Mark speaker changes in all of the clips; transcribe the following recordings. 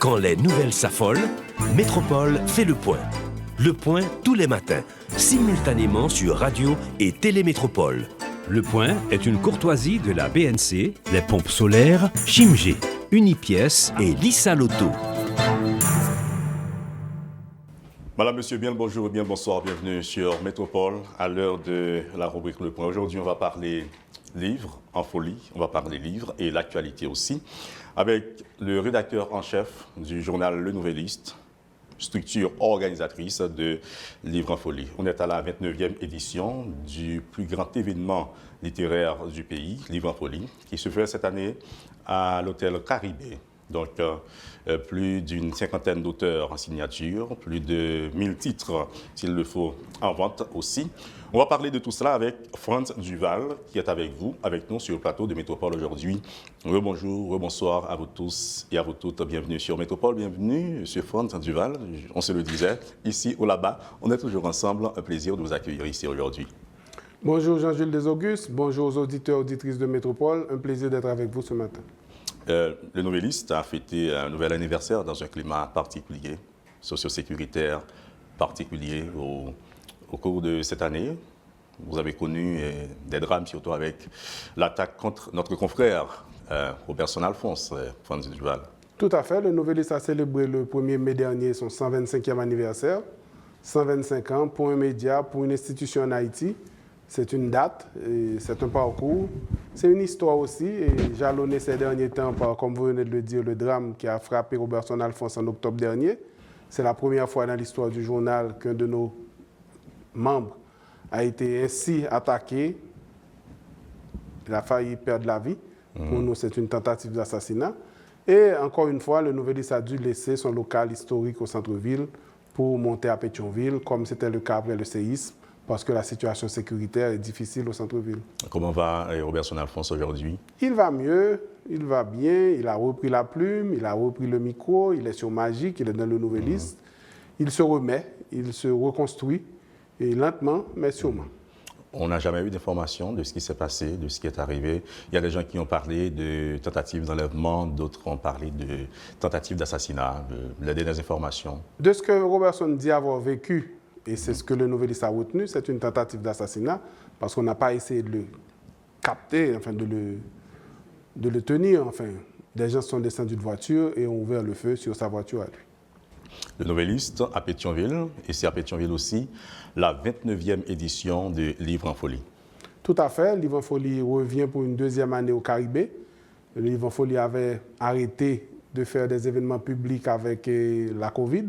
Speaker 1: Quand les nouvelles s'affolent, Métropole fait le point. Le point tous les matins, simultanément sur Radio et Télémétropole.
Speaker 2: Le point est une courtoisie de la BNC, les pompes solaires Chimgé, Unipièce et Lissa Lotto.
Speaker 3: Madame, Monsieur, bien le bonjour et bien le bonsoir. Bienvenue sur Métropole à l'heure de la rubrique Le Point. Aujourd'hui, on va parler livres en folie, on va parler livres et l'actualité aussi, avec le rédacteur en chef du journal Le Nouvelliste, structure organisatrice de Livres en folie. On est à la 29e édition du plus grand événement littéraire du pays, Livres en folie, qui se fait cette année à l'hôtel Caribé. Donc, plus d'une cinquantaine d'auteurs en signature, plus de 1000 titres, s'il le faut, en vente aussi. On va parler de tout cela avec Franz Duval, qui est avec vous, avec nous sur le plateau de Métropole aujourd'hui. Rebonjour, rebonsoir à vous tous et à vous toutes. Bienvenue sur Métropole, bienvenue, M. Franz Duval. On se le disait, ici ou là-bas, on est toujours ensemble. Un plaisir de vous accueillir ici aujourd'hui.
Speaker 4: Bonjour Jean-Jules Desauguste, bonjour aux auditeurs et auditrices de Métropole. Un plaisir d'être avec vous ce matin.
Speaker 3: Le Nouvelliste a fêté un nouvel anniversaire dans un climat particulier, socio-sécuritaire particulier. Au cours de cette année, vous avez connu des drames, surtout avec l'attaque contre notre confrère, Robertson-Alphonse, Franz Duval.
Speaker 4: Tout à fait. Le Nouvelliste a célébré le 1er mai dernier son 125e anniversaire. 125 ans pour un média, pour une institution en Haïti. C'est une date, c'est un parcours, c'est une histoire aussi, et jalonné ces derniers temps par, comme vous venez de le dire, le drame qui a frappé Robertson-Alphonse en octobre dernier. C'est la première fois dans l'histoire du journal qu'un de nos membres a été ainsi attaqué. Il a failli perdre la vie. Pour nous, c'est une tentative d'assassinat. Et encore une fois, le Nouvelliste a dû laisser son local historique au centre-ville pour monter à Pétionville, comme c'était le cas après le séisme, parce que la situation sécuritaire est difficile au centre-ville. Comment va
Speaker 3: Robertson-Alphonse aujourd'hui?
Speaker 4: Il va mieux, il va bien, il a repris la plume, il a repris le micro, il est sur Magique, il est dans le Nouvelliste. Il se remet, il se reconstruit, et lentement, mais sûrement.
Speaker 3: On n'a jamais eu d'informations de ce qui s'est passé, de ce qui est arrivé. Il y a des gens qui ont parlé de tentatives d'enlèvement, d'autres ont parlé de tentatives d'assassinat, de des informations.
Speaker 4: De ce que Robertson dit avoir vécu, et c'est ce que le Nouvelliste a retenu, c'est une tentative d'assassinat, parce qu'on n'a pas essayé de le capter, enfin de le tenir. Enfin, des gens sont descendus de voiture et ont ouvert le feu sur sa voiture à lui.
Speaker 3: Le Nouvelliste à Pétionville, et c'est à Pétionville aussi, la 29e édition de Livres en folie.
Speaker 4: Tout à fait. Livres en folie revient pour une deuxième année au Caribé. Le Livres en folie avait arrêté de faire des événements publics avec la COVID.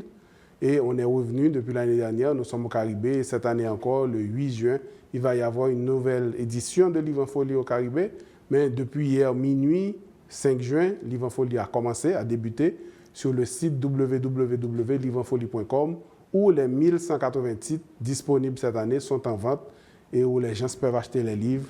Speaker 4: Et on est revenu depuis l'année dernière, nous sommes au Caribé, et cette année encore, le 8 juin, il va y avoir une nouvelle édition de Livres en folie au Caribé. Mais depuis hier minuit, 5 juin, Livres en folie a commencé, a débuté sur le site www.livrenfolie.com où les 1180 titres disponibles cette année sont en vente et où les gens peuvent acheter les livres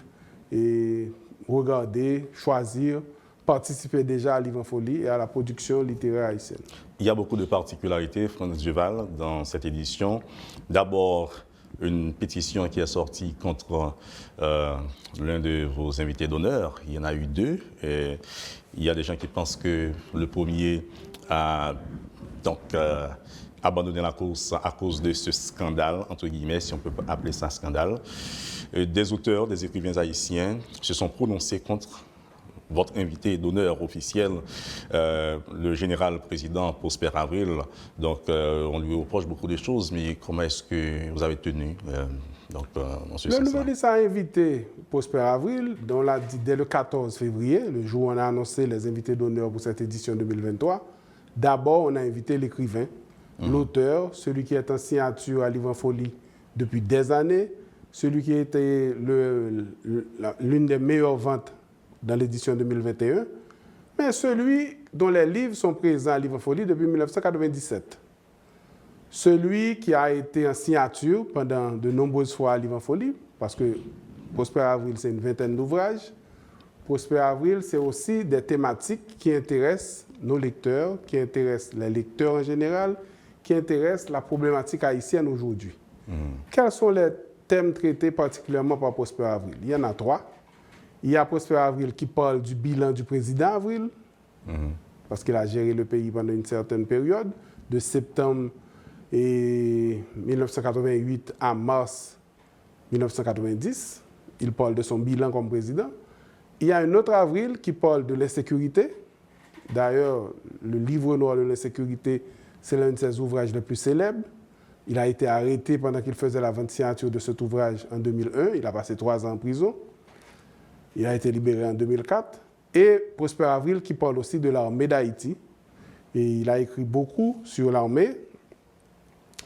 Speaker 4: et regarder, choisir, participer déjà à Livres en folie et à la production littéraire haïtienne.
Speaker 3: Il y a beaucoup de particularités, Franz Duval, dans cette édition. D'abord, une pétition qui est sortie contre l'un de vos invités d'honneur. Il y en a eu deux. Et il y a des gens qui pensent que le premier a abandonné la course à cause de ce scandale, entre guillemets, si on peut appeler ça scandale. Des auteurs, des écrivains haïtiens se sont prononcés contre votre invité d'honneur officiel, le général président Prosper Avril. Donc, on lui reproche beaucoup de choses, mais comment est-ce que vous avez tenu dans ce sens-là?
Speaker 4: Le Nouvelliste a invité Prosper Avril, dont on l'a dit dès le 14 février, le jour où on a annoncé les invités d'honneur pour cette édition 2023. D'abord, on a invité l'écrivain, l'auteur, celui qui est en signature à Livres en folie depuis des années, celui qui était l'une des meilleures ventes dans l'édition 2021, mais celui dont les livres sont présents à Livres en folie depuis 1997. Celui qui a été en signature pendant de nombreuses fois à Livres en folie, parce que Prosper Avril, c'est une vingtaine d'ouvrages. Prosper Avril, c'est aussi des thématiques qui intéressent nos lecteurs, qui intéressent les lecteurs en général, qui intéressent la problématique haïtienne aujourd'hui. Quels sont les thèmes traités particulièrement par Prosper Avril? Il y en a 3. Il y a Prosper Avril qui parle du bilan du président Avril. parce qu'il a géré le pays pendant une certaine période, de septembre 1988 à mars 1990. Il parle de son bilan comme président. Il y a un autre avril qui parle de l'insécurité. D'ailleurs, le livre noir de l'insécurité, c'est l'un de ses ouvrages les plus célèbres. Il a été arrêté pendant qu'il faisait la vente signature de cet ouvrage en 2001. Il a passé 3 ans en prison. Il a été libéré en 2004. Et Prosper Avril qui parle aussi de l'armée d'Haïti. Et il a écrit beaucoup sur l'armée,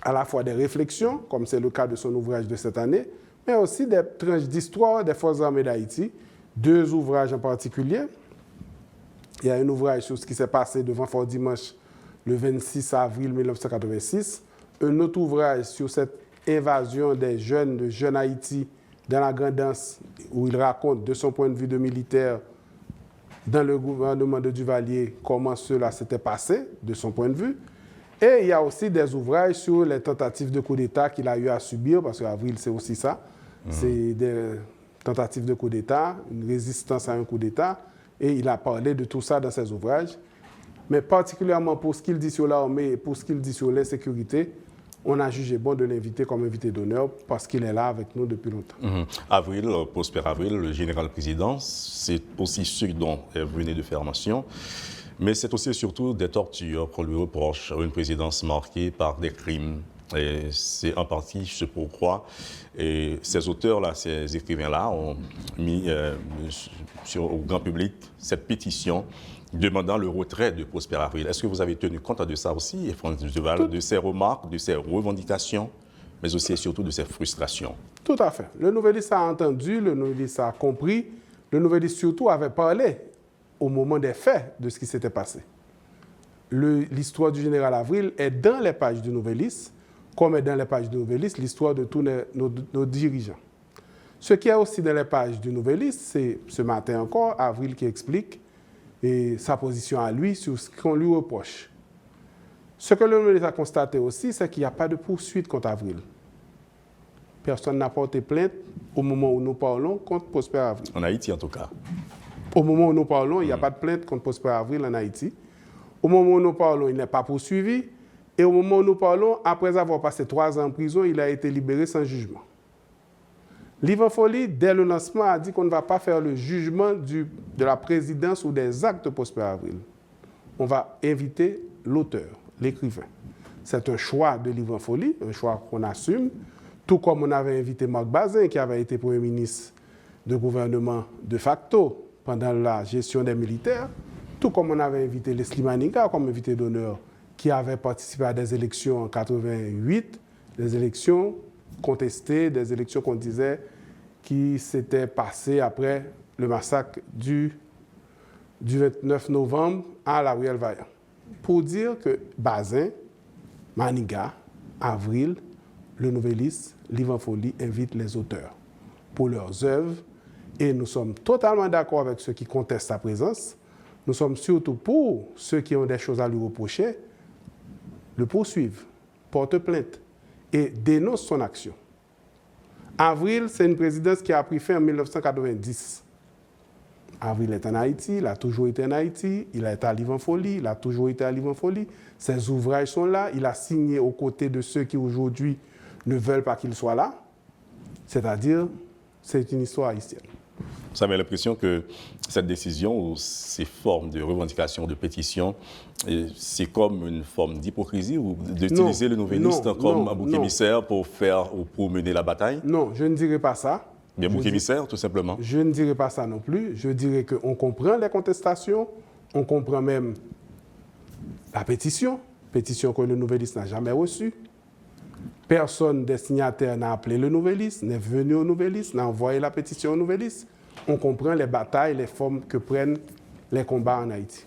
Speaker 4: à la fois des réflexions, comme c'est le cas de son ouvrage de cette année, mais aussi des tranches d'histoire des forces armées d'Haïti. 2 ouvrages en particulier. Il y a un ouvrage sur ce qui s'est passé devant Fort Dimanche le 26 avril 1986. Un autre ouvrage sur cette invasion des jeunes de Jeune Haïti dans la Grande Anse, où il raconte de son point de vue de militaire dans le gouvernement de Duvalier comment cela s'était passé, de son point de vue. Et il y a aussi des ouvrages sur les tentatives de coup d'État qu'il a eu à subir, parce qu'Avril, c'est aussi ça. C'est des tentatives de coup d'État, une résistance à un coup d'État. Et il a parlé de tout ça dans ses ouvrages. Mais particulièrement pour ce qu'il dit sur l'armée et pour ce qu'il dit sur l'insécurité, on a jugé bon de l'inviter comme invité d'honneur parce qu'il est là avec nous depuis longtemps.
Speaker 3: Avril, Prosper Avril, le général-président, c'est aussi ce dont vous venez de faire mention. Mais c'est aussi surtout des tortures qu'on lui reproche, une présidence marquée par des crimes. Et c'est en partie ce pourquoi ces auteurs-là, ces écrivains-là ont mis au grand public cette pétition demandant le retrait de Prosper Avril. Est-ce que vous avez tenu compte de ça aussi, Francis Duval, de ces remarques, de ces revendications, mais aussi et surtout de ces frustrations?
Speaker 4: Tout à fait. Le Nouvelliste a entendu, le Nouvelliste a compris, le Nouvelliste surtout avait parlé au moment des faits de ce qui s'était passé. L'histoire du général Avril est dans les pages du Nouvelliste, comme est dans les pages du Nouvelliste l'histoire de tous nos dirigeants. Ce qui est aussi dans les pages du Nouvelliste, c'est ce matin encore, Avril qui explique sa position à lui sur ce qu'on lui reproche. Ce que le Nouvelliste a constaté aussi, c'est qu'il n'y a pas de poursuite contre Avril. Personne n'a porté plainte au moment où nous parlons contre Prosper Avril.
Speaker 3: En Haïti, en tout cas.
Speaker 4: Au moment où nous parlons, il n'y a pas de plainte contre Prosper Avril en Haïti. Au moment où nous parlons, il n'est pas poursuivi. Et au moment où nous parlons, après avoir passé 3 ans en prison, il a été libéré sans jugement. L'Ivan Folie, dès le lancement, a dit qu'on ne va pas faire le jugement de la présidence ou des actes de Prosper Avril. On va inviter l'auteur, l'écrivain. C'est un choix de l'Ivan Folie, un choix qu'on assume, tout comme on avait invité Marc Bazin, qui avait été Premier ministre de gouvernement de facto pendant la gestion des militaires, tout comme on avait invité Leslie Maniga comme invité d'honneur, qui avait participé à des élections en 1988, des élections contestées, des élections qu'on disait qui s'étaient passées après le massacre du 29 novembre à la Ruelle Vaillant. Pour dire que Bazin, Maniga, Avril, le Nouvelliste, l'Ivan Folie invitent les auteurs pour leurs œuvres et nous sommes totalement d'accord avec ceux qui contestent sa présence. Nous sommes surtout pour ceux qui ont des choses à lui reprocher, le poursuivent, portent plainte et dénoncent son action. Avril, c'est une présidence qui a pris fin en 1990. Avril est en Haïti, il a toujours été en Haïti, il a été à l'Ivan Folie, il a toujours été à l'Ivan Folie. Ses ouvrages sont là, il a signé aux côtés de ceux qui aujourd'hui ne veulent pas qu'il soit là. C'est-à-dire, c'est une histoire haïtienne.
Speaker 3: Vous avez l'impression que cette décision ou ces formes de revendication, de pétition, c'est comme une forme d'hypocrisie ou d'utiliser le Nouvelliste comme un bouc émissaire pour mener la bataille? Non,
Speaker 4: je ne dirais pas ça.
Speaker 3: Bien bouc émissaire, tout simplement?
Speaker 4: Je ne dirais pas ça non plus. Je dirais qu'on comprend les contestations, on comprend même la pétition que le Nouvelliste n'a jamais reçue. Personne des signataires n'a appelé le Nouvelliste, n'est venu au Nouvelliste, n'a envoyé la pétition au Nouvelliste. On comprend les batailles, les formes que prennent les combats en Haïti.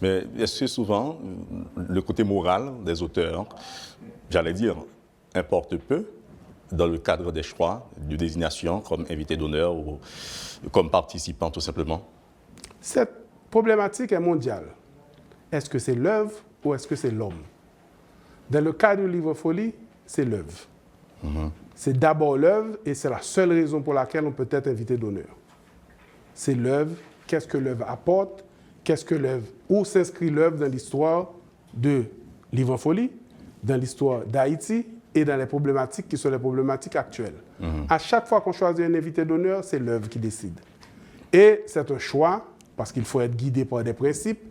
Speaker 3: Mais est-ce que souvent, le côté moral des auteurs, j'allais dire, importe peu dans le cadre des choix de désignation comme invité d'honneur ou comme participant, tout simplement?
Speaker 4: Cette problématique est mondiale. Est-ce que c'est l'œuvre ou est-ce que c'est l'homme? Dans le cas du livre Folie, c'est l'œuvre. C'est d'abord l'œuvre et c'est la seule raison pour laquelle on peut être invité d'honneur. C'est l'œuvre, qu'est-ce que l'œuvre apporte, qu'est-ce que l'œuvre? Où s'inscrit l'œuvre dans l'histoire de Livre en folie, dans l'histoire d'Haïti et dans les problématiques qui sont les problématiques actuelles. À chaque fois qu'on choisit un invité d'honneur, c'est l'œuvre qui décide. Et c'est un choix, parce qu'il faut être guidé par des principes,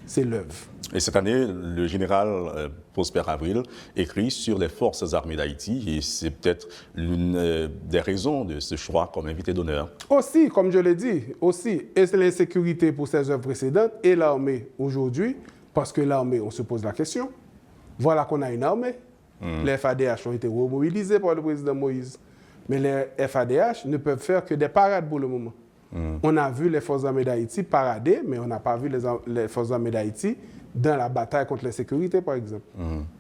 Speaker 4: c'est l'œuvre.
Speaker 3: Et cette année, le général Prosper Avril écrit sur les forces armées d'Haïti et c'est peut-être l'une des raisons de ce choix comme invité d'honneur.
Speaker 4: Aussi, comme je l'ai dit, aussi, et c'est l'insécurité pour ses œuvres précédentes et l'armée aujourd'hui, parce que l'armée, on se pose la question, voilà qu'on a une armée. Les FADH ont été remobilisés par le président Moïse, mais les FADH ne peuvent faire que des parades pour le moment. On a vu les forces armées d'Haïti parader, mais on n'a pas vu les forces armées d'Haïti dans la bataille contre l'insécurité, par exemple.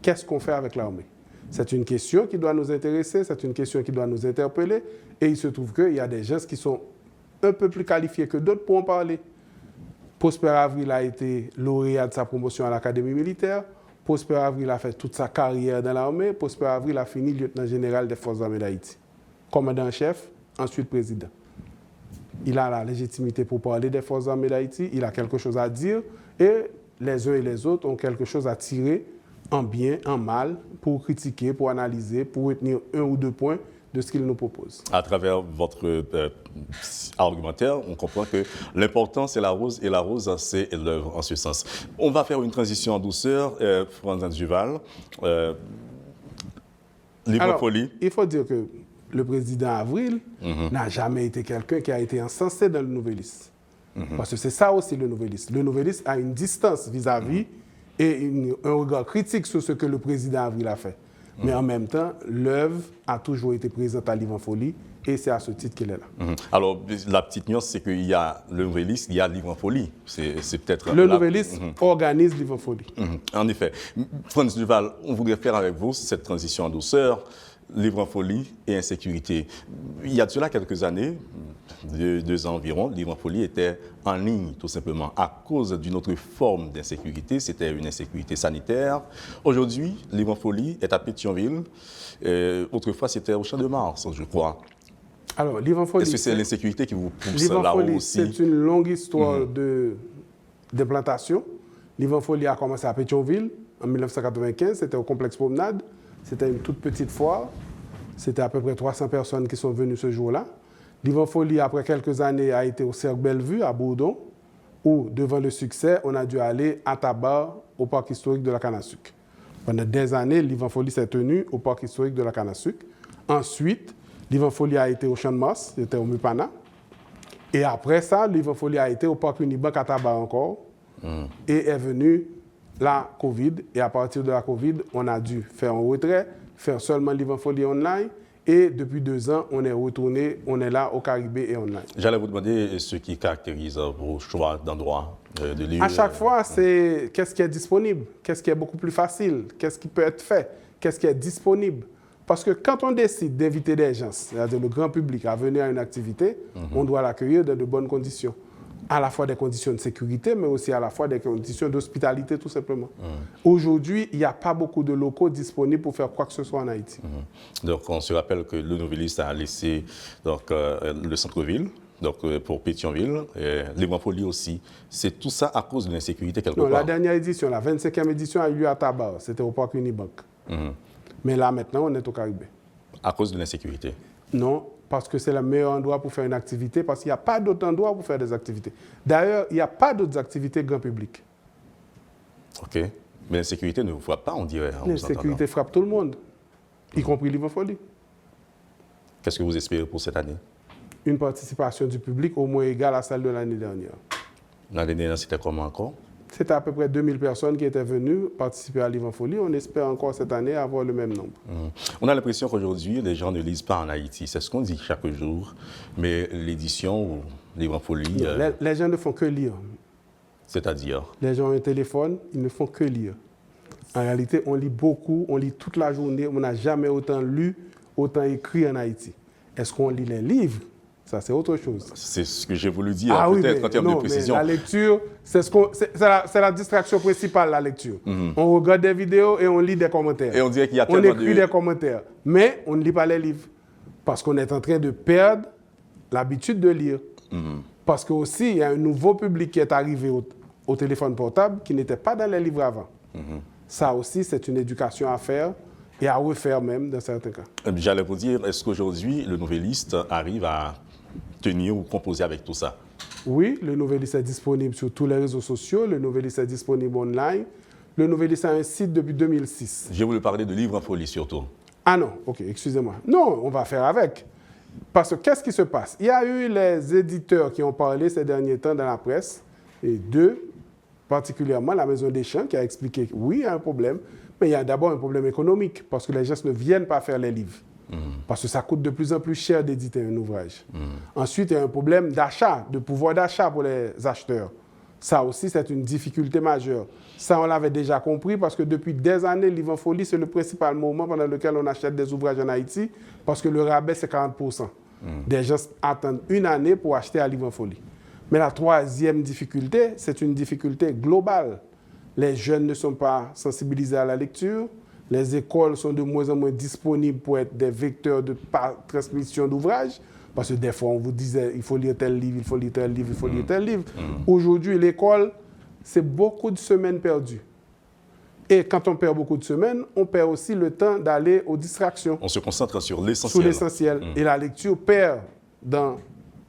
Speaker 4: Qu'est-ce qu'on fait avec l'armée? C'est une question qui doit nous intéresser, c'est une question qui doit nous interpeller, et il se trouve qu'il y a des gens qui sont un peu plus qualifiés que d'autres pour en parler. Prosper Avril a été lauréat de sa promotion à l'Académie militaire. Prosper Avril a fait toute sa carrière dans l'armée. Prosper Avril a fini lieutenant général des forces armées d'Haïti. Commandant-chef, ensuite président. Il a la légitimité pour parler des forces armées d'Haïti. Il a quelque chose à dire. Et les uns et les autres ont quelque chose à tirer en bien, en mal, pour critiquer, pour analyser, pour retenir 1 ou 2 points de ce qu'il nous propose.
Speaker 3: À travers votre argumentaire, on comprend que l'important, c'est la rose, et la rose, c'est l'œuvre en ce sens. On va faire une transition en douceur. Franz Duval, Livre folie.
Speaker 4: Il faut dire que le président Avril n'a jamais été quelqu'un qui a été encensé dans le Nouvelliste. Parce que c'est ça aussi le Nouvelliste. Le Nouvelliste a une distance vis-à-vis et un regard critique sur ce que le président Avril a fait. Mais en même temps, l'œuvre a toujours été présente à Livre en folie et c'est à ce titre qu'elle est là.
Speaker 3: Alors, la petite nuance, c'est qu'il y a le Nouvelliste, il y a Livre en folie. C'est peut-être...
Speaker 4: Le Nouvelliste organise Livre en folie.
Speaker 3: En effet. Franz Duval, on voudrait faire avec vous cette transition en douceur, Livre en folie et insécurité. Il y a de cela quelques années, 2 ans environ, Livre en folie était en ligne, tout simplement, à cause d'une autre forme d'insécurité. C'était une insécurité sanitaire. Aujourd'hui, Livre en folie est à Pétionville. Autrefois, c'était au Champ de Mars, je crois.
Speaker 4: Alors, Livre en folie...
Speaker 3: Est-ce que c'est l'insécurité qui vous pousse
Speaker 4: Livre en
Speaker 3: là-haut
Speaker 4: folie,
Speaker 3: aussi?
Speaker 4: c'est une longue histoire d'implantation. Livre en folie a commencé à Pétionville en 1995. C'était au complexe Promenade. C'était une toute petite foire. C'était à peu près 300 personnes qui sont venues ce jour-là. Livre en folie, après quelques années, a été au Cercle Bellevue, à Bourdon, où, devant le succès, on a dû aller à Tabar, au parc historique de la Canne-à-Sucre. Pendant des années, Livre en folie s'est tenu au parc historique de la Canne-à-Sucre. Ensuite, Livre en folie a été au Champ de Mars, c'était au Mupana. Et après ça, Livre en folie a été au parc Unibank à Tabar encore. Et est venu la Covid. Et à partir de la Covid, on a dû faire un retrait, faire seulement Livre en folie online. Et depuis 2 ans, on est retourné, on est là au Caribé et online.
Speaker 3: J'allais vous demander ce qui caractérise vos choix d'endroits de lieux.
Speaker 4: À chaque fois, c'est qu'est-ce qui est disponible, qu'est-ce qui est beaucoup plus facile, qu'est-ce qui peut être fait, qu'est-ce qui est disponible. Parce que quand on décide d'inviter des gens, c'est-à-dire le grand public, à venir à une activité, on doit l'accueillir dans de bonnes conditions. À la fois des conditions de sécurité, mais aussi à la fois des conditions d'hospitalité, tout simplement. Aujourd'hui, il n'y a pas beaucoup de locaux disponibles pour faire quoi que ce soit en Haïti.
Speaker 3: Donc, on se rappelle que le Nouvelliste a laissé le centre-ville, pour Pétionville, Livre en folie aussi. C'est tout ça à cause de l'insécurité quelque part.
Speaker 4: La dernière édition, la 25e édition, a eu lieu à Tabar. C'était au parc Unibank. Mais là, maintenant, on est au Caribé.
Speaker 3: À cause de l'insécurité? Non,
Speaker 4: parce que c'est le meilleur endroit pour faire une activité, parce qu'il n'y a pas d'autre endroit pour faire des activités. D'ailleurs, il n'y a pas d'autres activités grand public.
Speaker 3: OK. Mais l'insécurité ne vous frappe pas, on dirait.
Speaker 4: L'insécurité frappe tout le monde, y compris Livre en folie.
Speaker 3: Qu'est-ce que vous espérez pour cette année?
Speaker 4: Une participation du public au moins égale à celle de l'année dernière.
Speaker 3: L'année dernière, c'était comment encore?
Speaker 4: C'était à peu près 2000 personnes qui étaient venues participer à Livre en folie. On espère encore cette année avoir le même nombre.
Speaker 3: On a l'impression qu'aujourd'hui, les gens ne lisent pas en Haïti. C'est ce qu'on dit chaque jour. Mais l'édition ou Livre en folie...
Speaker 4: Les gens ne font que lire.
Speaker 3: C'est-à-dire?
Speaker 4: Les gens ont un téléphone, ils ne font que lire. En réalité, on lit beaucoup, on lit toute la journée. On n'a jamais autant lu, autant écrit en Haïti. Est-ce qu'on lit les livres? Ça, c'est autre chose.
Speaker 3: C'est ce que j'ai voulu dire,
Speaker 4: peut-être
Speaker 3: en termes de précision.
Speaker 4: Mais la lecture, c'est la distraction principale, la lecture. On regarde des vidéos et on lit des commentaires.
Speaker 3: Et on dirait qu'il y a tellement
Speaker 4: On écrit des commentaires. Mais on ne lit pas les livres. Parce qu'on est en train de perdre l'habitude de lire. Parce qu'aussi, il y a un nouveau public qui est arrivé au téléphone portable qui n'étaient pas dans les livres avant. Ça aussi, c'est une éducation à faire et à refaire même dans certains cas.
Speaker 3: J'allais vous dire, est-ce qu'aujourd'hui, le novelliste arrive à tenir ou composer avec tout ça?
Speaker 4: Oui, le novelliste est disponible sur tous les réseaux sociaux, le novelliste est disponible online. Le novelliste a un site depuis 2006.
Speaker 3: J'ai voulu parler de livres en folie surtout.
Speaker 4: Ah non, ok, excusez-moi. Non, on va faire avec. Parce que qu'est-ce qui se passe? Il y a eu les éditeurs qui ont parlé ces derniers temps dans la presse, et deux, particulièrement la Maison des Champs, qui a expliqué que oui, il y a un problème, mais il y a d'abord un problème économique, parce que les gens ne viennent pas faire les livres. Parce que ça coûte de plus en plus cher d'éditer un ouvrage. Ensuite, il y a un problème d'achat, de pouvoir d'achat pour les acheteurs. Ça aussi, c'est une difficulté majeure. Ça, on l'avait déjà compris parce que depuis des années, Livre en Folie, c'est le principal moment pendant lequel on achète des ouvrages en Haïti parce que le rabais, c'est 40%. Des gens attendent une année pour acheter un Livre en Folie. Mais la troisième difficulté, c'est une difficulté globale. Les jeunes ne sont pas sensibilisés à la lecture. Les écoles sont de moins en moins disponibles pour être des vecteurs de transmission d'ouvrages. Parce que des fois, on vous disait, il faut lire tel livre, il faut lire tel livre, il faut lire tel livre. Aujourd'hui, l'école, c'est beaucoup de semaines perdues. Et quand on perd beaucoup de semaines, on perd aussi le temps d'aller aux distractions.
Speaker 3: On se concentre sur l'essentiel.
Speaker 4: Sur l'essentiel. Et la lecture perd dans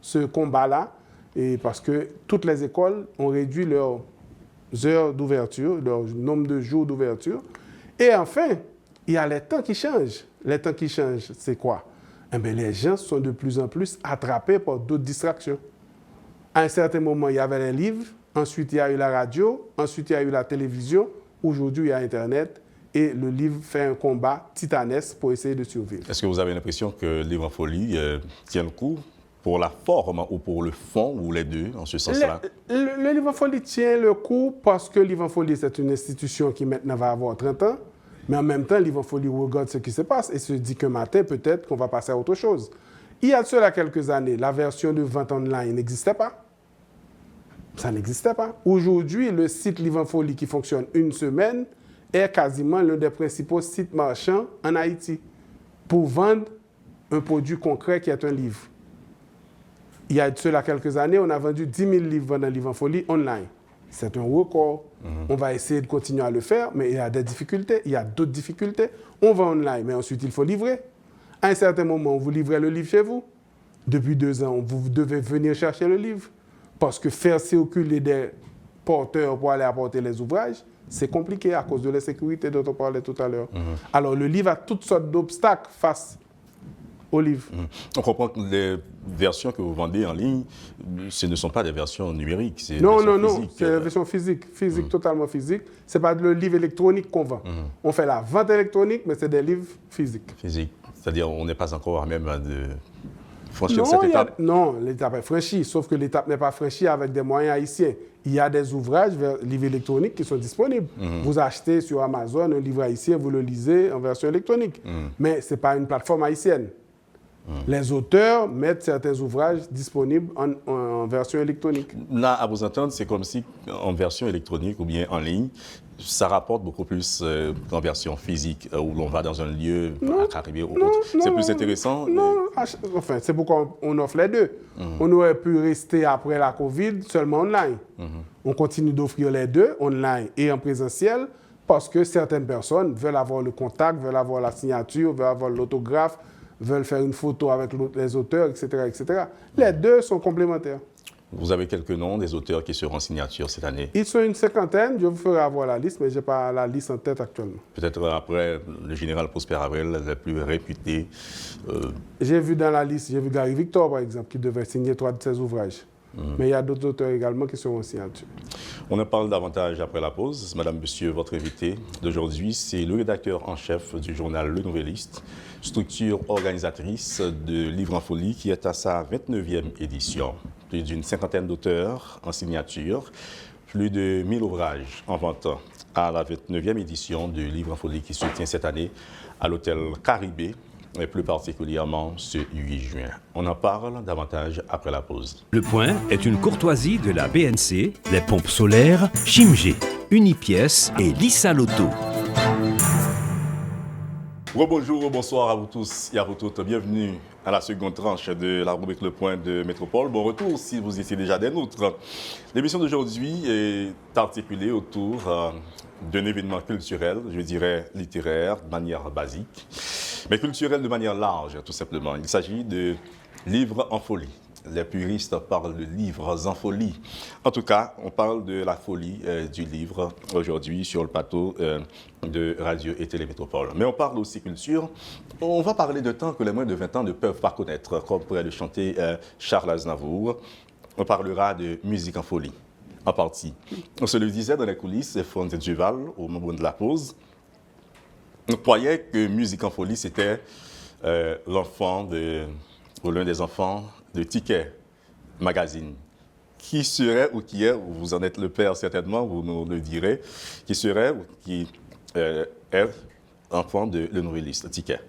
Speaker 4: ce combat-là. Et parce que toutes les écoles ont réduit leurs heures d'ouverture, leur nombre de jours d'ouverture. Et enfin, il y a les temps qui changent. Les temps qui changent, c'est quoi? Eh bien, les gens sont de plus en plus attrapés par d'autres distractions. À un certain moment, il y avait les livres, ensuite il y a eu la radio, ensuite il y a eu la télévision, aujourd'hui il y a Internet, et le livre fait un combat titanesque pour essayer de survivre.
Speaker 3: Est-ce que vous avez l'impression que Livre en Folie tient le coup pour la forme ou pour le fond, ou les deux, en ce sens-là?
Speaker 4: Le Livre en Folie tient le coup parce que Livre en Folie, c'est une institution qui maintenant va avoir 30 ans. Mais en même temps, Livre en Folie regarde ce qui se passe et se dit qu'un matin, peut-être qu'on va passer à autre chose. Il y a de cela quelques années, la version de vente online n'existait pas. Ça n'existait pas. Aujourd'hui, le site Livre en Folie qui fonctionne une semaine est quasiment l'un des principaux sites marchands en Haïti pour vendre un produit concret qui est un livre. Il y a de cela quelques années, on a vendu 10 000 livres dans Livre en Folie online. C'est un record. On va essayer de continuer à le faire, mais il y a des difficultés, il y a d'autres difficultés. On va online, mais ensuite il faut livrer. À un certain moment, vous livrez le livre chez vous. Depuis 2 ans, vous devez venir chercher le livre. Parce que faire circuler des porteurs pour aller apporter les ouvrages, c'est compliqué à cause de l'insécurité dont on parlait tout à l'heure. Alors le livre a toutes sortes d'obstacles face au livre.
Speaker 3: On comprend que les versions que vous vendez en ligne, ce ne sont pas des versions numériques, c'est
Speaker 4: non, c'est des versions physiques, totalement physiques. Ce n'est pas le livre électronique qu'on vend. On fait la vente électronique, mais c'est des livres physiques.
Speaker 3: Physique, c'est-à-dire on n'est pas encore même de franchir cette étape?
Speaker 4: Non, l'étape est franchie, sauf que l'étape n'est pas franchie avec des moyens haïtiens. Il y a des ouvrages, livres électroniques qui sont disponibles. Vous achetez sur Amazon un livre haïtien, vous le lisez en version électronique. Mais ce n'est pas une plateforme haïtienne. Les auteurs mettent certains ouvrages disponibles en version électronique.
Speaker 3: Là, à vous entendre, c'est comme si en version électronique ou bien en ligne, ça rapporte beaucoup plus qu'en version physique, où l'on va dans un lieu arriver au autre. C'est plus intéressant?
Speaker 4: Non, enfin, c'est pourquoi on offre les deux. On aurait pu rester après la COVID seulement online. On continue d'offrir les deux, online et en présentiel, parce que certaines personnes veulent avoir le contact, veulent avoir la signature, veulent avoir l'autographe, veulent faire une photo avec les auteurs, etc., etc. Les deux sont complémentaires.
Speaker 3: Vous avez quelques noms des auteurs qui seront en signature cette année?
Speaker 4: Ils sont une cinquantaine. Je vous ferai avoir la liste, mais je n'ai pas la liste en tête actuellement.
Speaker 3: Peut-être après le général Prosper Avril, les plus réputés.
Speaker 4: J'ai vu dans la liste, j'ai vu Gary Victor, par exemple, qui devait signer 3 de ses ouvrages. Mais il y a d'autres auteurs également qui seront en signature. On
Speaker 3: en parle davantage après la pause. Madame, Monsieur, votre invité d'aujourd'hui, c'est le rédacteur en chef du journal Le Novelliste, structure organisatrice de Livre en Folie qui est à sa 29e édition. Plus d'une cinquantaine d'auteurs en signature, plus de 1000 ouvrages en vente à la 29e édition de Livre en Folie qui se tient cette année à l'hôtel Caribé, et plus particulièrement ce 8 juin. On en parle davantage après la pause.
Speaker 2: Le Point est une courtoisie de la BNC, les pompes solaires Chimgé, Unipièce et Lissa Loto.
Speaker 3: Bonjour, bonsoir à vous tous et à vous toutes. Bienvenue à la seconde tranche de la rubrique Le Point de Métropole. Bon retour si vous étiez déjà des nôtres. L'émission d'aujourd'hui est articulée autour d'un événement culturel, je dirais littéraire, de manière basique, mais culturel de manière large, tout simplement. Il s'agit de livres en folie. Les puristes parlent de livres en folie. En tout cas, on parle de la folie du livre aujourd'hui sur le plateau de Radio et Télémétropole. Mais on parle aussi culture. On va parler de temps que les moins de 20 ans ne peuvent pas connaître, comme pourrait le chanter Charles Aznavour. On parlera de musique en folie, en partie. On se le disait dans les coulisses, Franz Duval, au moment de la pause. On croyait que musique en folie, c'était ou l'un des enfants de Ticket Magazine. Qui serait ou qui est, vous en êtes le père certainement, vous nous le direz, qui serait ou qui est enfant de le nouvelliste Ticket?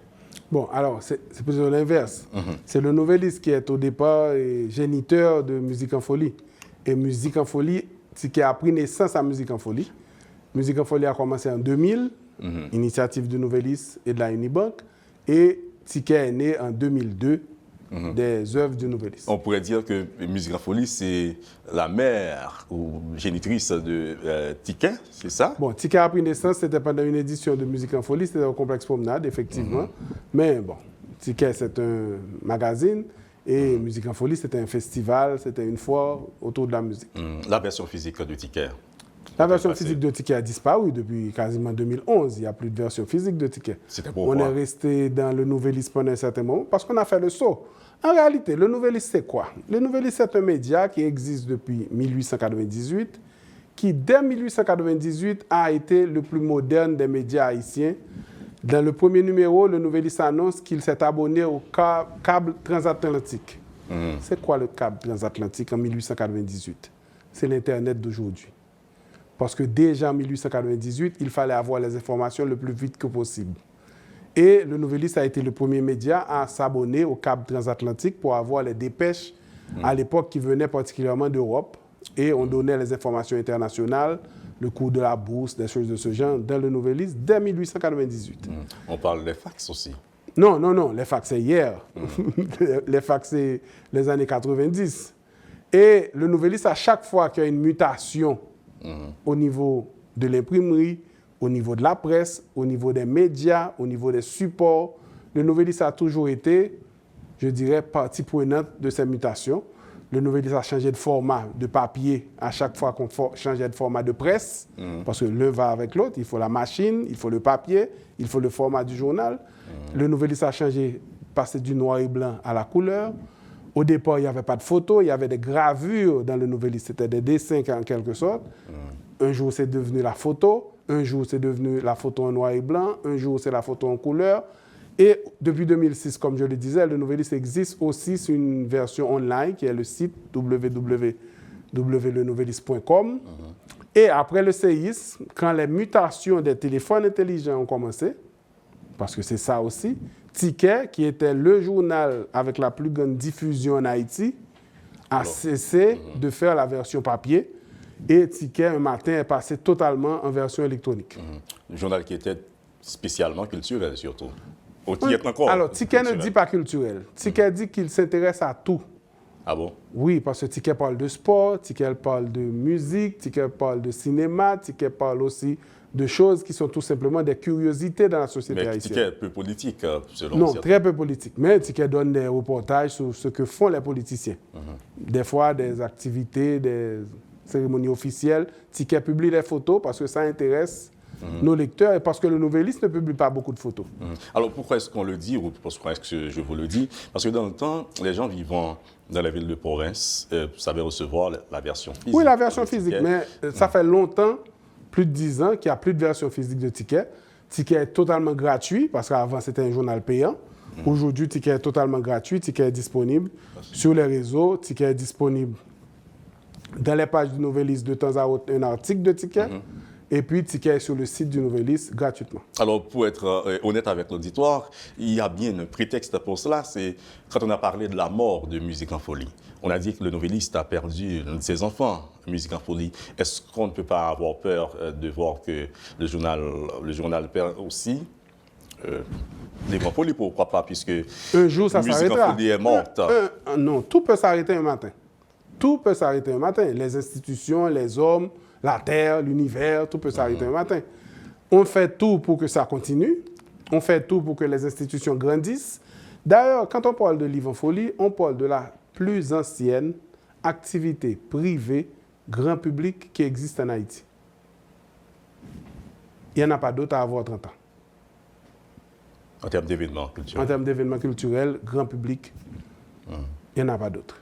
Speaker 4: Bon, alors, c'est plutôt l'inverse. C'est le nouvelliste qui est au départ géniteur de Musique en folie. Et Musique en folie, Ticket a pris naissance à Musique en folie. Musique en folie a commencé en 2000, initiative du nouvelliste et de la Unibank. Et Ticket est né en 2002. Des œuvres du nouvelliste.
Speaker 3: On pourrait dire que Musique en folie, c'est la mère ou génitrice de Ticket, c'est ça?
Speaker 4: Bon, Ticket a pris naissance, c'était pendant une édition de Musique en folie, c'était au complexe Promenade, effectivement. Mais bon, Ticket, c'est un magazine et Musique en folie, c'était un festival, c'était une foire autour de la musique.
Speaker 3: La version physique de Ticket?
Speaker 4: La version physique de Ticket a disparu depuis quasiment 2011. Il n'y a plus de version physique de Ticket.
Speaker 3: C'était pourquoi?
Speaker 4: On est resté dans le nouvelliste pendant un certain moment parce qu'on a fait le saut. En réalité, le nouvelliste, c'est quoi? Le nouvelliste, c'est un média qui existe depuis 1898, qui, dès 1898, a été le plus moderne des médias haïtiens. Dans le premier numéro, le nouvelliste annonce qu'il s'est abonné au câble transatlantique. C'est quoi le câble transatlantique en 1898? C'est l'Internet d'aujourd'hui. Parce que déjà en 1898, il fallait avoir les informations le plus vite que possible. Et le nouvelliste a été le premier média à s'abonner au câble transatlantique pour avoir les dépêches à l'époque qui venaient particulièrement d'Europe. Et on donnait les informations internationales, le cours de la bourse, des choses de ce genre, dans le nouvelliste dès 1898.
Speaker 3: On parle des fax aussi.
Speaker 4: Non, les fax c'est hier. Les fax c'est les années 90. Et le nouvelliste, à chaque fois qu'il y a une mutation au niveau de l'imprimerie, au niveau de la presse, au niveau des médias, au niveau des supports, le nouvelliste a toujours été, je dirais, partie prenante de ces mutations. Le nouvelliste a changé de format de papier à chaque fois qu'on changeait de format de presse, parce que l'un va avec l'autre. Il faut la machine, il faut le papier, il faut le format du journal. Le nouvelliste a changé, passé du noir et blanc à la couleur. Au départ, il n'y avait pas de photos, il y avait des gravures dans le nouvelliste. C'était des dessins en quelque sorte. Un jour, c'est devenu la photo. Un jour, c'est devenu la photo en noir et blanc. Un jour, c'est la photo en couleur. Et depuis 2006, comme je le disais, le nouvelliste existe aussi sur une version online qui est le site www.lenouvelliste.com. Et après le séisme, quand les mutations des téléphones intelligents ont commencé, parce que c'est ça aussi, Ticket, qui était le journal avec la plus grande diffusion en Haïti, a cessé de faire la version papier. Et Ticket, un matin, est passé totalement en version électronique.
Speaker 3: Un journal qui était spécialement culturel, surtout. Qui est encore
Speaker 4: alors, Ticket ne dit pas culturel. Ticket dit qu'il s'intéresse à tout.
Speaker 3: Ah bon?
Speaker 4: Oui, parce que Ticket parle de sport, Ticket parle de musique, Ticket parle de cinéma, Ticket parle aussi de choses qui sont tout simplement des curiosités dans la société haïtienne.
Speaker 3: Mais Ticket est peu politique, selon
Speaker 4: Non,
Speaker 3: certains.
Speaker 4: très peu politique. Mais Ticket donne des reportages sur ce que font les politiciens. Des fois, des activités, des cérémonies officielles. Ticket publie des photos parce que ça intéresse nos lecteurs et parce que le nouvelliste ne publie pas beaucoup de photos.
Speaker 3: Alors, pourquoi est-ce qu'on le dit ou pourquoi est-ce que je vous le dis? Parce que dans le temps, les gens vivant dans la ville de province savaient recevoir la version physique.
Speaker 4: Oui, la version physique, mais ça fait longtemps, plus de 10 ans, qu'il n'y a plus de version physique de Ticket. Ticket est totalement gratuit, parce qu'avant, c'était un journal payant. Aujourd'hui, Ticket est totalement gratuit. Ticket est disponible sur les réseaux. Ticket est disponible dans les pages du nouvelliste de temps à autre, un article de Ticket. Et puis, Ticket est sur le site du nouvelliste gratuitement.
Speaker 3: Alors, pour être honnête avec l'auditoire, il y a bien un prétexte pour cela. C'est quand on a parlé de la mort de Musique en folie. On a dit que le nouvelliste a perdu l'un de ses enfants, Musique en folie. Est-ce qu'on ne peut pas avoir peur de voir que le journal perd aussi Livre en folie, pourquoi pas, puisque
Speaker 4: un jour, ça
Speaker 3: Musique
Speaker 4: s'arrêtera.
Speaker 3: en folie est morte.
Speaker 4: Non, tout peut s'arrêter un matin. Tout peut s'arrêter un matin. Les institutions, les hommes, la terre, l'univers, tout peut s'arrêter un matin. On fait tout pour que ça continue. On fait tout pour que les institutions grandissent. D'ailleurs, quand on parle de Livre en folie, on parle de la plus ancienne activité privée, grand public, qui existe en Haïti. Il n'y en a pas d'autre à avoir 30 ans.
Speaker 3: En termes d'événements culturels.
Speaker 4: En termes d'événements culturels, grand public, il n'y en a pas d'autre.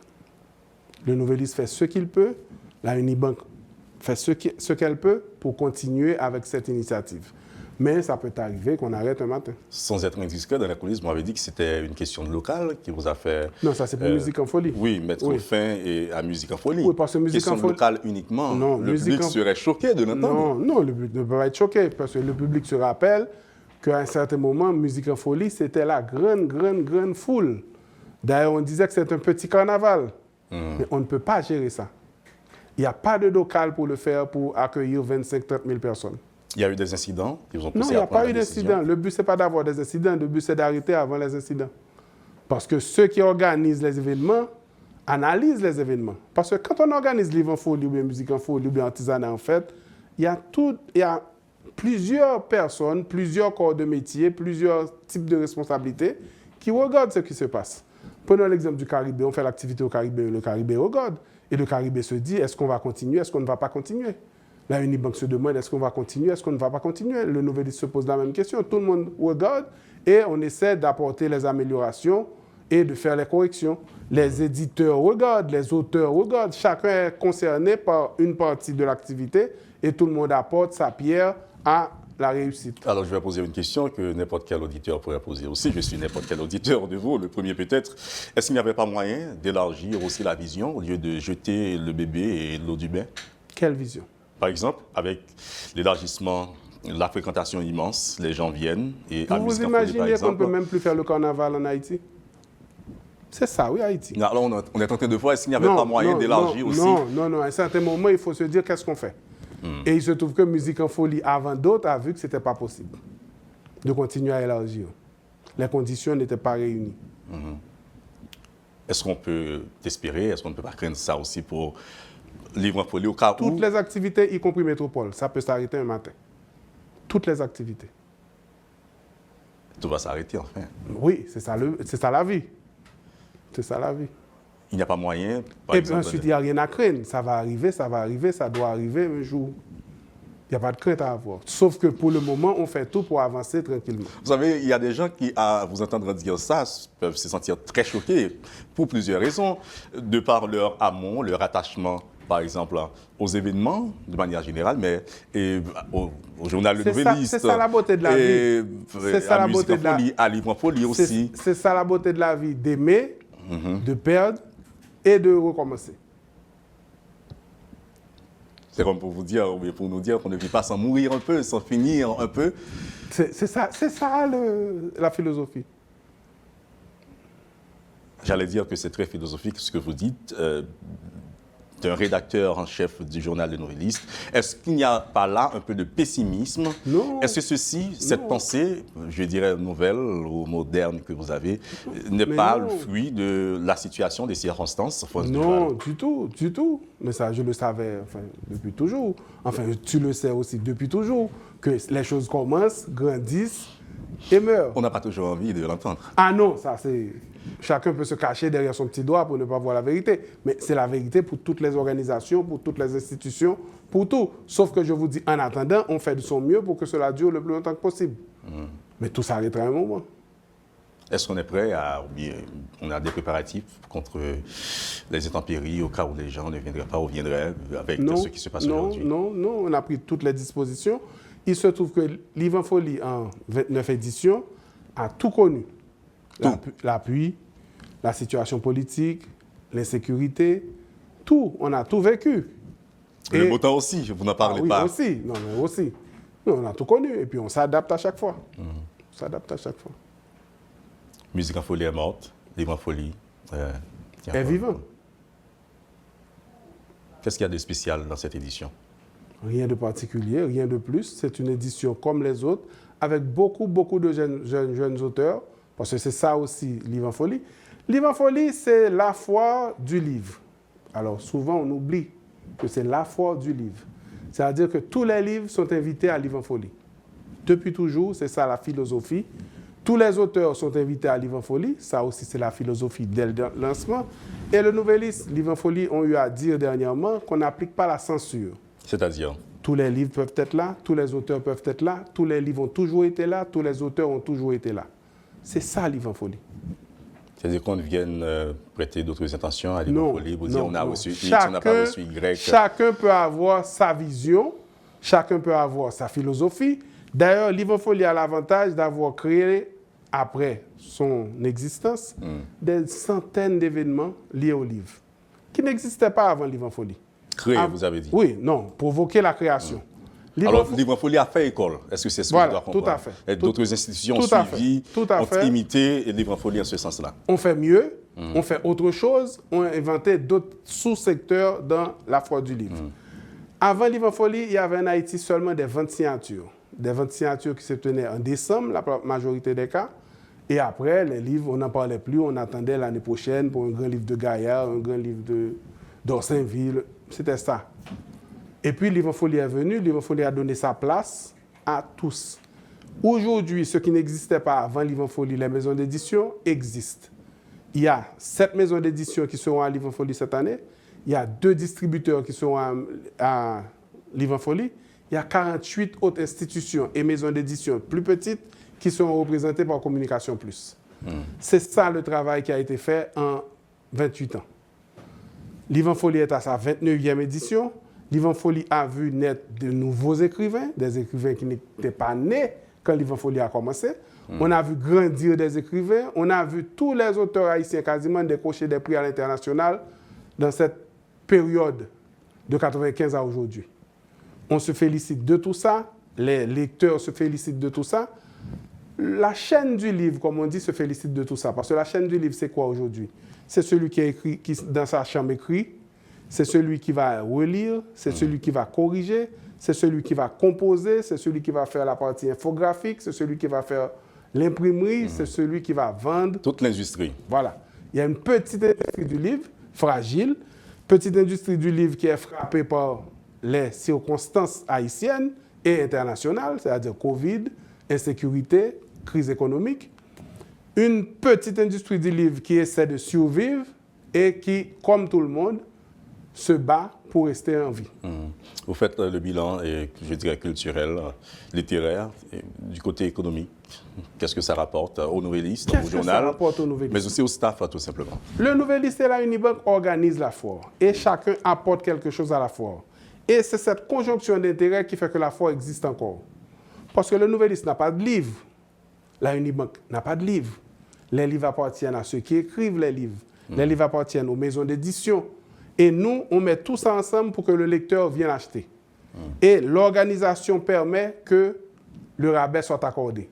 Speaker 4: Le Nouvelliste fait ce qu'il peut, la Unibank fait ce qu'elle peut pour continuer avec cette initiative. Mais ça peut arriver qu'on arrête un matin.
Speaker 3: Sans être indiscret, dans la coulisse, vous m'avez dit que c'était une question de local qui vous a fait...
Speaker 4: Non, ça c'est pour Musique en folie.
Speaker 3: Oui, mettre fin à Musique en folie.
Speaker 4: Oui, parce que Musique en folie...
Speaker 3: locale uniquement.
Speaker 4: Non,
Speaker 3: le public serait choqué de l'entendre.
Speaker 4: Non, le public ne peut pas être choqué, parce que le public se rappelle qu'à un certain moment, Musique en folie, c'était la grande foule. D'ailleurs, on disait que c'était un petit carnaval. Mais on ne peut pas gérer ça. Il n'y a pas de local pour le faire, pour accueillir 25-30 000 personnes.
Speaker 3: Il y a eu des incidents qui vous ont poussé
Speaker 4: Non, il n'y a
Speaker 3: à prendre
Speaker 4: pas eu
Speaker 3: la décision.
Speaker 4: d'incidents. Le but, ce n'est pas d'avoir des incidents. Le but, c'est d'arrêter avant les incidents. Parce que ceux qui organisent les événements analysent les événements. Parce que quand on organise Livre en folie, ou bien Musique en folie, ou bien Artisanat en fête, il y a plusieurs personnes, plusieurs corps de métier, plusieurs types de responsabilités qui regardent ce qui se passe. Prenons l'exemple du Caribé. On fait l'activité au Caribé, le Caribé regarde. Et le Caribé se dit, est-ce qu'on va continuer, est-ce qu'on ne va pas continuer? La Unibank se demande, est-ce qu'on va continuer, est-ce qu'on ne va pas continuer? Le Nouvelliste se pose la même question. Tout le monde regarde et on essaie d'apporter les améliorations et de faire les corrections. Les éditeurs regardent, les auteurs regardent. Chacun est concerné par une partie de l'activité et tout le monde apporte sa pierre à la réussite.
Speaker 3: Alors, je vais poser une question que n'importe quel auditeur pourrait poser aussi. Je suis n'importe quel auditeur de vous. Le premier peut-être, est-ce qu'il n'y avait pas moyen d'élargir aussi la vision au lieu de jeter le bébé et l'eau du bain?
Speaker 4: Quelle vision?
Speaker 3: Par exemple, avec l'élargissement, la fréquentation immense, les gens viennent et à
Speaker 4: Vous
Speaker 3: Musique en folie, par
Speaker 4: imaginez qu'on
Speaker 3: exemple.
Speaker 4: ne peut même plus faire le carnaval en Haïti? C'est ça, oui, Haïti.
Speaker 3: Non, alors, on est en train de voir, est-ce qu'il n'y avait pas moyen d'élargir aussi?
Speaker 4: Non. À un certain moment, il faut se dire qu'est-ce qu'on fait. Et il se trouve que Musique en folie, avant d'autres, a vu que ce n'était pas possible de continuer à élargir. Les conditions n'étaient pas réunies.
Speaker 3: Est-ce qu'on peut espérer, est-ce qu'on ne peut pas craindre ça aussi pour Livre en folie au cas où...
Speaker 4: Toutes les activités, y compris Métropole, ça peut s'arrêter un matin. Toutes les activités.
Speaker 3: Tout va s'arrêter enfin.
Speaker 4: Oui, c'est ça la vie. C'est ça la vie.
Speaker 3: Il n'y a pas moyen, par
Speaker 4: Et
Speaker 3: exemple...
Speaker 4: puis ensuite, il n'y a rien à craindre. Ça va arriver, ça doit arriver un jour. Il n'y a pas de crainte à avoir. Sauf que pour le moment, on fait tout pour avancer tranquillement.
Speaker 3: Vous savez, il y a des gens qui, à vous entendre dire ça, peuvent se sentir très choqués pour plusieurs raisons. De par leur amour, leur attachement, par exemple, aux événements, de manière générale, mais au journal Le Nouvelliste.
Speaker 4: C'est ça la beauté de la vie. C'est ça la beauté de la vie.
Speaker 3: À Livre en folie aussi.
Speaker 4: C'est ça la beauté de la vie, d'aimer, de perdre et de recommencer.
Speaker 3: C'est comme pour vous dire, ou pour nous dire qu'on ne vit pas sans mourir un peu, sans finir un peu.
Speaker 4: C'est ça la philosophie.
Speaker 3: J'allais dire que c'est très philosophique ce que vous dites, d'un rédacteur en chef du journal Le Nouvelliste. Est-ce qu'il n'y a pas là un peu de pessimisme?
Speaker 4: Non.
Speaker 3: Est-ce que cette pensée, je dirais nouvelle ou moderne que vous avez, n'est pas le fruit de la situation, des circonstances?
Speaker 4: Non, du tout. Mais ça, je le savais depuis toujours. Enfin, tu le sais aussi depuis toujours, que les choses commencent, grandissent et meurent.
Speaker 3: On n'a pas toujours envie de l'entendre.
Speaker 4: Ah non, ça c'est... Chacun peut se cacher derrière son petit doigt pour ne pas voir la vérité. Mais c'est la vérité pour toutes les organisations, pour toutes les institutions, pour tout. Sauf que je vous dis, en attendant, on fait de son mieux pour que cela dure le plus longtemps que possible. Mais tout s'arrêtera à un moment.
Speaker 3: Est-ce qu'on est prêt à... On a des préparatifs contre les intempéries au cas où les gens ne viendraient pas ou viendraient avec ce qui se passe aujourd'hui?
Speaker 4: Non, on a pris toutes les dispositions. Il se trouve que Livre en folie, en 29 éditions, a tout connu. La pluie, la situation politique, l'insécurité, tout. On a tout vécu.
Speaker 3: Et le beau temps aussi, vous n'en parlez pas.
Speaker 4: Aussi. Non, mais aussi. On a tout connu et puis on s'adapte à chaque fois. On s'adapte à chaque fois.
Speaker 3: Musique en folie est morte, Livre en folie
Speaker 4: est vivant.
Speaker 3: Qu'est-ce qu'il y a de spécial dans cette édition?
Speaker 4: Rien de particulier, rien de plus. C'est une édition comme les autres, avec beaucoup de jeunes auteurs, parce que c'est ça aussi, Livre en Folie. Livre en Folie, c'est la foire du livre. Alors, souvent, on oublie que c'est la foire du livre. C'est-à-dire que tous les livres sont invités à Livre en Folie. Depuis toujours, c'est ça la philosophie. Tous les auteurs sont invités à Livre en Folie. Ça aussi, c'est la philosophie dès le lancement. Et le Nouvelliste, Livre en Folie, ont eu à dire dernièrement qu'on n'applique pas la censure.
Speaker 3: C'est-à-dire?
Speaker 4: Tous les livres peuvent être là, tous les auteurs peuvent être là, tous les livres ont toujours été là, tous les auteurs ont toujours été là. C'est ça, Livre en Folie.
Speaker 3: C'est-à-dire qu'on vienne prêter d'autres intentions à Livre en Folie, vous dire on a reçu X, on n'a pas reçu Y.
Speaker 4: Chacun peut avoir sa vision, chacun peut avoir sa philosophie. D'ailleurs, Livre en Folie a l'avantage d'avoir créé, après son existence, des centaines d'événements liés au livre, qui n'existaient pas avant Livre en Folie.
Speaker 3: Créer, vous avez dit?
Speaker 4: Oui, non, provoquer la création.
Speaker 3: Alors, Livre en Folie a fait école. Est-ce que c'est ce que je dois comprendre?
Speaker 4: Tout à fait.
Speaker 3: Et d'autres institutions ont suivi, ont imité Livre en Folie en ce sens-là.
Speaker 4: On fait mieux, on fait autre chose, on a inventé d'autres sous-secteurs dans la foire du livre. Avant Livre en Folie, il y avait en Haïti seulement des ventes signatures. Des ventes signatures qui se tenaient en décembre, la majorité des cas. Et après, les livres, on n'en parlait plus, on attendait l'année prochaine pour un grand livre de Gaillard, un grand livre d'Orsainville. C'était ça. Et puis, Livre en Folie est venu, Livre en Folie a donné sa place à tous. Aujourd'hui, ce qui n'existait pas avant Livre en Folie, les maisons d'édition existent. Il y a 7 maisons d'édition qui seront à Livre en Folie cette année. Il y a 2 distributeurs qui seront à Livre en Folie. Il y a 48 autres institutions et maisons d'édition plus petites qui seront représentées par Communication Plus. C'est ça le travail qui a été fait en 28 ans. Livre en Folie est à sa 29e édition. Livre en Folie a vu naître de nouveaux écrivains, des écrivains qui n'étaient pas nés quand Livre en Folie a commencé. On a vu grandir des écrivains. On a vu tous les auteurs haïtiens quasiment décrocher des prix à l'international dans cette période de 95 à aujourd'hui. On se félicite de tout ça. Les lecteurs se félicitent de tout ça. La chaîne du livre, comme on dit, se félicite de tout ça. Parce que la chaîne du livre, c'est quoi aujourd'hui? C'est celui qui a écrit, qui dans sa chambre écrit. C'est celui qui va relire. C'est celui qui va corriger. C'est celui qui va composer. C'est celui qui va faire la partie infographique. C'est celui qui va faire l'imprimerie. C'est celui qui va vendre.
Speaker 3: Toute l'industrie.
Speaker 4: Voilà. Il y a une petite industrie du livre, fragile. Petite industrie du livre qui est frappée par les circonstances haïtiennes et internationales, c'est-à-dire Covid, insécurité, crise économique. Une petite industrie du livre qui essaie de survivre et qui, comme tout le monde, se bat pour rester en vie.
Speaker 3: Vous faites le bilan, je dirais, culturel, littéraire, et du côté économique. Qu'est-ce que ça rapporte aux nouvellistes, au journal,
Speaker 4: ça rapporte aux nouvellistes?
Speaker 3: Mais aussi au staff, tout simplement?
Speaker 4: Le Nouvelliste et la Unibank organisent la foire et chacun apporte quelque chose à la foire. Et c'est cette conjonction d'intérêts qui fait que la foire existe encore. Parce que le Nouvelliste n'a pas de livre. La Unibank n'a pas de livre. Les livres appartiennent à ceux qui écrivent les livres. Les livres appartiennent aux maisons d'édition. Et nous, on met tout ça ensemble pour que le lecteur vienne acheter. Et l'organisation permet que le rabais soit accordé.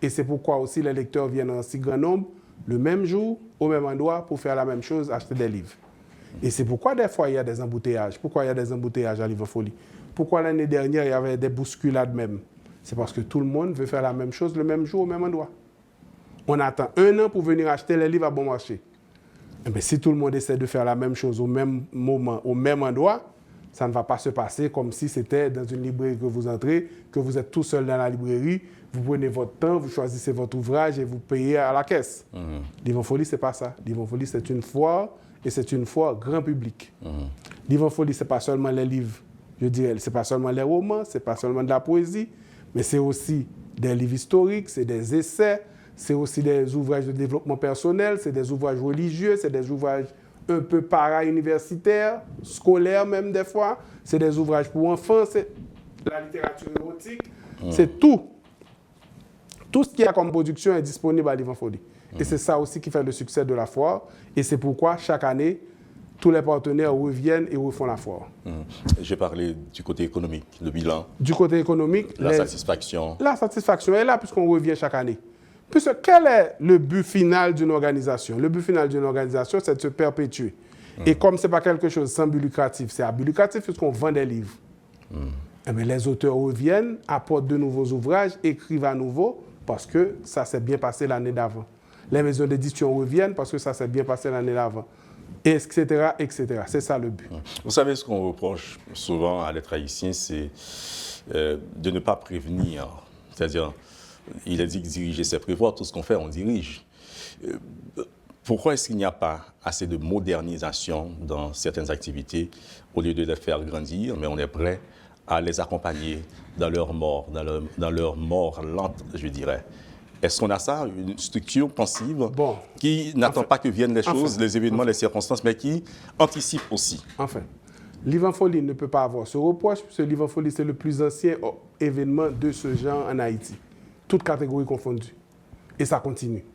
Speaker 4: Et c'est pourquoi aussi les lecteurs viennent en si grand nombre, le même jour, au même endroit, pour faire la même chose, acheter des livres. Et c'est pourquoi des fois il y a des embouteillages. Pourquoi il y a des embouteillages à Livre en Folie? Pourquoi l'année dernière il y avait des bousculades même? C'est parce que tout le monde veut faire la même chose le même jour, au même endroit. On attend 1 an pour venir acheter les livres à bon marché. Eh bien, si tout le monde essaie de faire la même chose au même moment, au même endroit, ça ne va pas se passer comme si c'était dans une librairie que vous entrez, que vous êtes tout seul dans la librairie, vous prenez votre temps, vous choisissez votre ouvrage et vous payez à la caisse. Livre en Folie, ce n'est pas ça. Livre en Folie, c'est une foire et c'est une foire grand public. Livre en Folie, ce n'est pas seulement les livres, je dirais, ce n'est pas seulement les romans, ce n'est pas seulement de la poésie, mais c'est aussi des livres historiques, c'est des essais, c'est aussi des ouvrages de développement personnel, c'est des ouvrages religieux, c'est des ouvrages un peu para-universitaires, scolaires même des fois, c'est des ouvrages pour enfants, c'est la littérature érotique, c'est tout. Tout ce qu'il y a comme production est disponible à Livre en Folie. Et c'est ça aussi qui fait le succès de la foire. Et c'est pourquoi chaque année, tous les partenaires reviennent et refont la foire.
Speaker 3: J'ai parlé du côté économique, le bilan.
Speaker 4: Du côté économique,
Speaker 3: la satisfaction.
Speaker 4: La satisfaction est là puisqu'on revient chaque année. Puisque quel est le but final d'une organisation? Le but final d'une organisation, c'est de se perpétuer. Et comme ce n'est pas quelque chose sans but lucratif, c'est à but lucratif puisqu'on vend des livres. Eh bien, les auteurs reviennent, apportent de nouveaux ouvrages, écrivent à nouveau, parce que ça s'est bien passé l'année d'avant. Les maisons d'édition reviennent parce que ça s'est bien passé l'année d'avant, etc., etc. C'est ça le but.
Speaker 3: Vous savez, ce qu'on reproche souvent à l'être haïtien, c'est de ne pas prévenir. C'est-à-dire, il est dit que diriger, c'est prévoir. Tout ce qu'on fait, on dirige. Pourquoi est-ce qu'il n'y a pas assez de modernisation dans certaines activités au lieu de les faire grandir, mais on est prêt à les accompagner dans leur mort, dans leur mort lente, je dirais. Est-ce qu'on a ça, une structure pensive qui n'attend pas que viennent les choses, les événements, les circonstances, mais qui anticipe aussi?
Speaker 4: Enfin, Livre en Folie ne peut pas avoir ce reproche, puisque Livre en Folie, c'est le plus ancien événement de ce genre en Haïti, toutes catégories confondues. Et ça continue.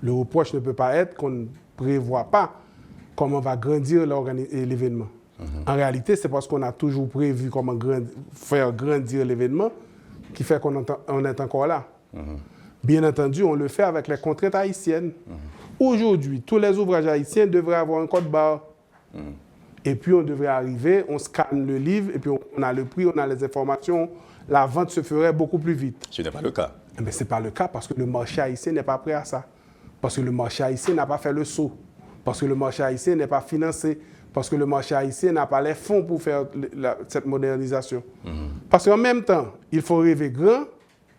Speaker 4: Le reproche ne peut pas être qu'on ne prévoit pas comment va grandir l'événement. En réalité, c'est parce qu'on a toujours prévu comment faire grandir l'événement qui fait qu'on est encore là. Bien entendu, on le fait avec les contraintes haïtiennes. Aujourd'hui, tous les ouvrages haïtiens devraient avoir un code barre. Et puis, on devrait arriver, on scanne le livre, et puis on a le prix, on a les informations. La vente se ferait beaucoup plus vite.
Speaker 3: Ce n'est pas le cas.
Speaker 4: Mais ce n'est pas le cas parce que le marché haïtien n'est pas prêt à ça. Parce que le marché haïtien n'a pas fait le saut. Parce que le marché haïtien n'est pas financé. Parce que le marché haïtien n'a pas les fonds pour faire cette modernisation. Parce qu'en même temps, il faut rêver grand.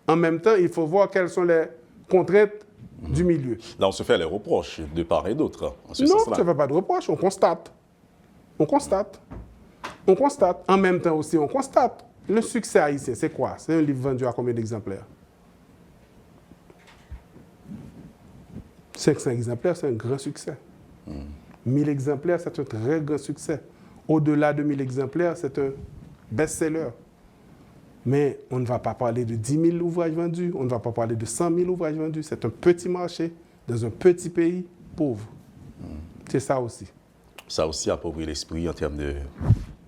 Speaker 4: En même temps, il faut voir quelles sont les contraintes du milieu.
Speaker 3: Là, on se fait les reproches de part et d'autre.
Speaker 4: Non, ça ne fait pas de reproches. On constate. On constate. On constate. En même temps aussi, on constate. Le succès haïtien, c'est quoi? C'est un livre vendu à combien d'exemplaires? 500 exemplaires, c'est un grand succès. 1000 exemplaires, c'est un très grand succès. Au-delà de 1000 exemplaires, c'est un best-seller. Mais on ne va pas parler de 10 000 ouvrages vendus, on ne va pas parler de 100 000 ouvrages vendus. C'est un petit marché, dans un petit pays pauvre. C'est ça aussi.
Speaker 3: Ça aussi appauvrit l'esprit en termes de...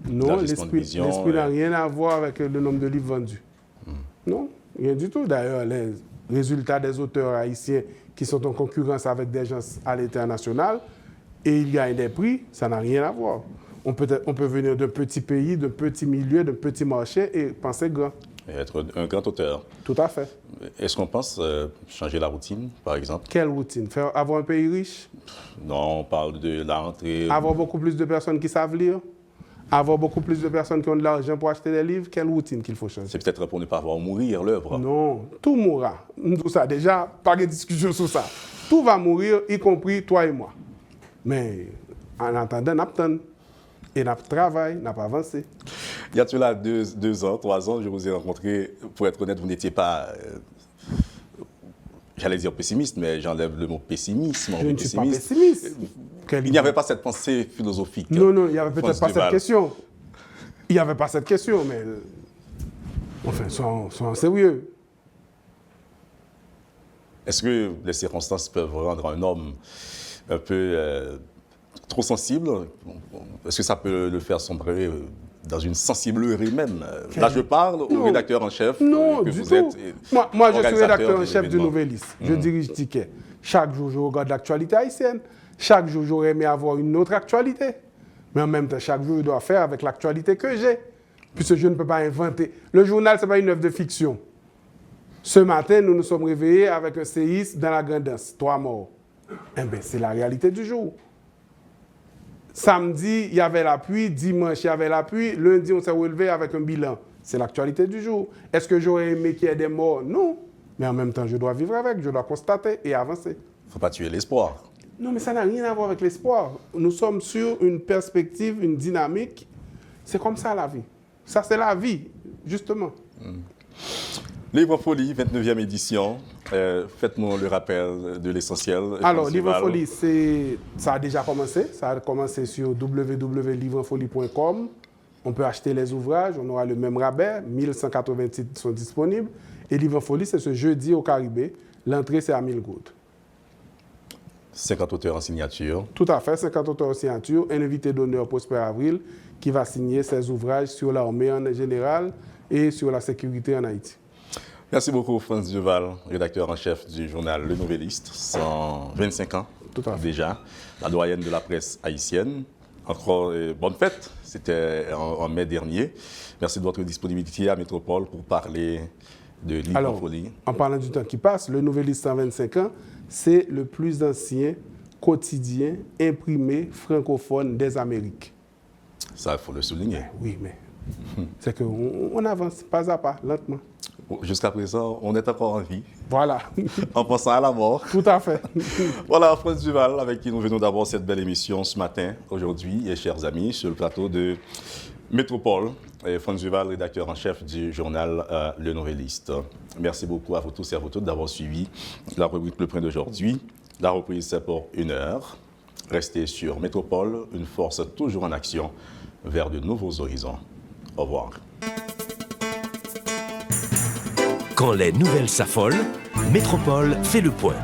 Speaker 4: Non, l'esprit n'a rien à voir avec le nombre de livres vendus. Non, rien du tout. D'ailleurs, les résultats des auteurs haïtiens qui sont en concurrence avec des gens à l'international et ils gagnent des prix, ça n'a rien à voir. On peut venir d'un petit pays, d'un petit milieu, d'un petit marché et penser grand.
Speaker 3: Et être un grand auteur.
Speaker 4: Tout à fait.
Speaker 3: Est-ce qu'on pense changer la routine, par exemple?
Speaker 4: Quelle routine? Avoir un pays riche?
Speaker 3: Non, on parle de la rentrée.
Speaker 4: Avoir beaucoup plus de personnes qui savent lire? Avoir beaucoup plus de personnes qui ont de l'argent pour acheter des livres? Quelle routine qu'il faut changer?
Speaker 3: C'est peut-être pour ne pas voir mourir l'œuvre.
Speaker 4: Non, tout mourra. Tout ça, déjà, pas de discussion sur ça. Tout va mourir, y compris toi et moi. Mais en attendant, n'attendons. Et n'a travail, n'a pas avancé.
Speaker 3: Il y a tout là 2 ans, 3 ans, je vous ai rencontré. Pour être honnête, vous n'étiez pas, j'allais dire pessimiste, mais j'enlève le mot pessimisme.
Speaker 4: Je ne suis pas pessimiste.
Speaker 3: Il n'y avait pas cette pensée philosophique.
Speaker 4: Non, il n'y avait peut-être pas cette question. Il n'y avait pas cette question, mais enfin, soyons sérieux.
Speaker 3: Est-ce que les circonstances peuvent rendre un homme un peu trop sensible? Est-ce que ça peut le faire sombrer dans une sensiblerie même? Là, je parle au rédacteur en chef que vous êtes.
Speaker 4: Moi, je suis rédacteur en chef du Nouvelliste. Je dirige Ticket. Chaque jour, je regarde l'actualité haïtienne. Chaque jour, j'aurais aimé avoir une autre actualité. Mais en même temps, chaque jour, je dois faire avec l'actualité que j'ai. Puisque je ne peux pas inventer. Le journal, ce n'est pas une œuvre de fiction. Ce matin, nous nous sommes réveillés avec un séisme dans la Grand'Anse, 3 morts. Eh bien, c'est la réalité du jour. Samedi, il y avait la pluie. Dimanche, il y avait la pluie. Lundi, on s'est relevé avec un bilan. C'est l'actualité du jour. Est-ce que j'aurais aimé qu'il y ait des morts? Non. Mais en même temps, je dois vivre avec, je dois constater et avancer.
Speaker 3: Il ne faut pas tuer l'espoir.
Speaker 4: Non, mais ça n'a rien à voir avec l'espoir. Nous sommes sur une perspective, une dynamique. C'est comme ça la vie. Ça, c'est la vie, justement.
Speaker 3: Livre en Folie, 29e édition. Faites-moi le rappel de l'essentiel.
Speaker 4: Alors, Livre en Folie, ça a déjà commencé. Ça a commencé sur www.livreenfolie.com. On peut acheter les ouvrages, on aura le même rabais. 1180 titres sont disponibles. Et Livre en Folie, c'est ce jeudi au Caribé. L'entrée, c'est à 1000 gouttes.
Speaker 3: 50 auteurs en signature.
Speaker 4: Tout à fait, 50 auteurs en signature. Un invité d'honneur, Prosper Avril, qui va signer ses ouvrages sur l'armée en général et sur la sécurité en Haïti.
Speaker 3: Merci beaucoup, France Duval, rédacteur en chef du journal Le Nouvelliste, 125 ans
Speaker 4: Tout à fait.
Speaker 3: déjà, la doyenne de la presse haïtienne. encore bonne fête. C'était en mai dernier. Merci de votre disponibilité à Métropole pour parler de livres en folie.
Speaker 4: En parlant du temps qui passe, le Nouvelliste 125 ans, c'est le plus ancien quotidien imprimé francophone des Amériques.
Speaker 3: Ça, il faut le souligner.
Speaker 4: Oui, mais c'est qu'on avance pas à pas, lentement.
Speaker 3: Jusqu'à présent, on est encore en vie.
Speaker 4: Voilà.
Speaker 3: En pensant à la mort.
Speaker 4: Tout à fait.
Speaker 3: Voilà, Franz Duval, avec qui nous venons d'avoir cette belle émission ce matin, aujourd'hui, et chers amis, sur le plateau de Métropole. Et Franz Duval, rédacteur en chef du journal Le Nouvelliste. Merci beaucoup à vous tous et à vous toutes d'avoir suivi la rubrique Le Point d'aujourd'hui. La reprise, c'est pour 1 heure. Restez sur Métropole, une force toujours en action vers de nouveaux horizons. Au revoir.
Speaker 1: Quand les nouvelles s'affolent, Métropole fait le point.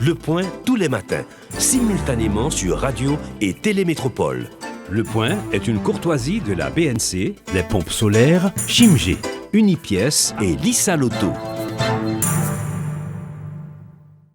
Speaker 1: Le point tous les matins, simultanément sur Radio et Télémétropole.
Speaker 2: Le Point est une courtoisie de la BNC, les pompes solaires Chimgé, Unipièce et Lissa Lotto.